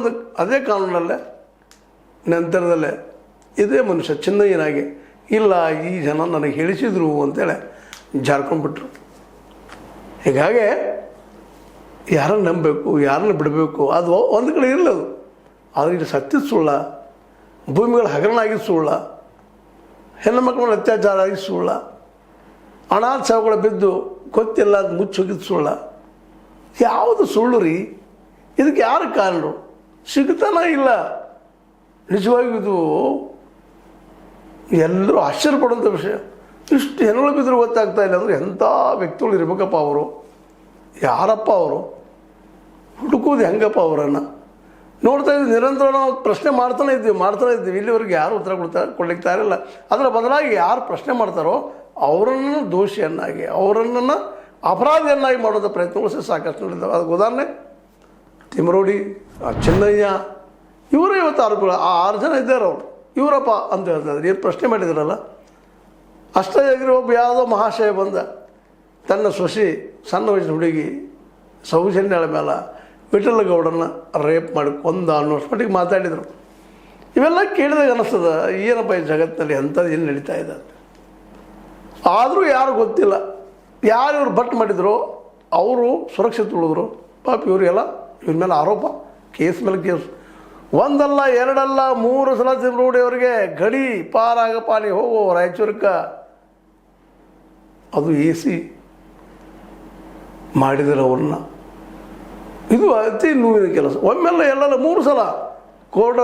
ಅದೇ ಕಾನೂನಲ್ಲೇ ನಂತರದಲ್ಲೇ ಇದೇ ಮನುಷ್ಯ ಚಿನ್ನಯ್ಯನಾಗಿ ಇಲ್ಲ ಈ ಜನ ನನಗೆ ಹೇಳಿಸಿದ್ರು ಅಂತೇಳಿ ಜಾರ್ಕೊಂಡ್ಬಿಟ್ರು. ಹೀಗಾಗಿ ಯಾರನ್ನು ನಂಬಬೇಕು, ಯಾರನ್ನು ಬಿಡಬೇಕು ಅದು ಒಂದು ಕಡೆ ಇರಲದು. ಆದರೆ ಇಲ್ಲಿ ಸತ್ಯ ಸುಳ್ಳ, ಭೂಮಿಗಳ ಹಗರಣ ಆಗಿ ಸುಳ್ಳ, ಹೆಣ್ಣು ಮಕ್ಕಳ ಮೇಲೆ ಅತ್ಯಾಚಾರ ಆಗಿ ಸುಳ್ಳ, ಅನಾಥ ಶವಗಳು ಬಿದ್ದು ಗೊತ್ತಿಲ್ಲ ಅದು ಮುಚ್ಚೋಗಿದ್ದು ಸುಳ್ಳ. ಯಾವುದು ಸುಳ್ಳು ರೀ? ಇದಕ್ಕೆ ಯಾರು ಕಾರಣರು? ಸಿಗ್ತಾನ ಇಲ್ಲ. ನಿಜವಾಗಿ ಇದು ಎಲ್ಲರೂ ಆಶ್ಚರ್ಯಪಡುವಂಥ ವಿಷಯ. ಇಷ್ಟು ಹೆಣ್ಣುಗಳು ಬಿದ್ದರೂ ಗೊತ್ತಾಗ್ತಾ ಇಲ್ಲ ಅಂದರೆ ಎಂಥ ವ್ಯಕ್ತಿಗಳು ಇರಬೇಕಪ್ಪ ಅವರು, ಯಾರಪ್ಪ ಅವರು, ಹುಡುಕೋದು ಹೆಂಗಪ್ಪ ಅವರನ್ನು ನೋಡ್ತಾ ಇದ್ವಿ. ನಿರಂತರ ನಾವು ಪ್ರಶ್ನೆ ಮಾಡ್ತಾನೆ ಇದ್ದೀವಿ. ಇಲ್ಲಿವರೆಗೆ ಯಾರು ಉತ್ತರ ಕೊಡ್ಲಿಕ್ಕೆ ತಯಾರಿಲ್ಲ. ಅದರ ಬದಲಾಗಿ ಯಾರು ಪ್ರಶ್ನೆ ಮಾಡ್ತಾರೋ ಅವರನ್ನು ದೋಷಿಯನ್ನಾಗಿ, ಅವರನ್ನು ಅಪರಾಧಿಯನ್ನಾಗಿ ಮಾಡೋದ ಪ್ರಯತ್ನಗಳು ಸಾಕಷ್ಟು ನಡೆದಿದ್ದಾವೆ. ಅದಕ್ಕೆ ಉದಾಹರಣೆ ತಿಮರೋಡಿ, ಚಿನ್ನಯ್ಯ, ಇವರೇ ಇವತ್ತು ಆರೋಪಿಗಳು. ಆ 6 ಜನ ಇದ್ದಾರೆ ಅವರು, ಇವರಪ್ಪ ಅಂತ ಹೇಳ್ತಾಯಿದ್ರು. ಏನು ಪ್ರಶ್ನೆ ಮಾಡಿದ್ರಲ್ಲ, ಅಷ್ಟೇ ಆಗಿರೋ ಒಬ್ಬ ಯಾವುದೋ ಮಹಾಶಯ ಬಂದ ತನ್ನ ಸೊಸಿ ಸಣ್ಣ ವಯಸ್ಸಿನ ಹುಡುಗಿ ಸೌಜನ್ಯಳ ಮೇಲೆ ವಿಠಲ ಗೌಡನ್ನ ರೇಪ್ ಮಾಡಿ ಕೊಂದ ಅನ್ನೋಷ್ಟು ಮಟ್ಟಿಗೆ ಮಾತಾಡಿದರು. ಇವೆಲ್ಲ ಕೇಳಿದಾಗ ಅನ್ನಿಸ್ತದ ಏನಪ್ಪ ಈ ಜಗತ್ತಿನಲ್ಲಿ ಅಂಥದ್ದು ಏನು ನಡೀತಾ ಇದೆ ಅಂತ. ಆದರೂ ಯಾರು ಗೊತ್ತಿಲ್ಲ, ಯಾರು ಇವ್ರು ಬಟ್ ಮಾಡಿದ್ರು ಅವರು ಸುರಕ್ಷಿತ ಉಳಿದ್ರು. ಪಾಪ ಇವರಿಗೆಲ್ಲ ಇವ್ರ ಮೇಲೆ ಆರೋಪ, ಕೇಸ್ ಮೇಲೆ ಕೇಸ್, ಒಂದಲ್ಲ ಎರಡಲ್ಲ 3 ಸಲ ತಿಮ್ರೋಡಿ ಅವರಿಗೆ ಗಡಿ ಪಾರಾಗಪ್ಪ ನೀ ಹೋಗೋ ರಾಯಚೂರಕ್ಕೆ. ಅದು AC ಮಾಡಿದರೆ ಅವ್ರನ್ನ. ಇದು ಅತಿ ನೋವಿನ ಕೆಲಸ. ಒಮ್ಮೆಲ್ಲ ಎಲ್ಲಲ್ಲ 3 ಸಲ ಕೋರ್ಟ್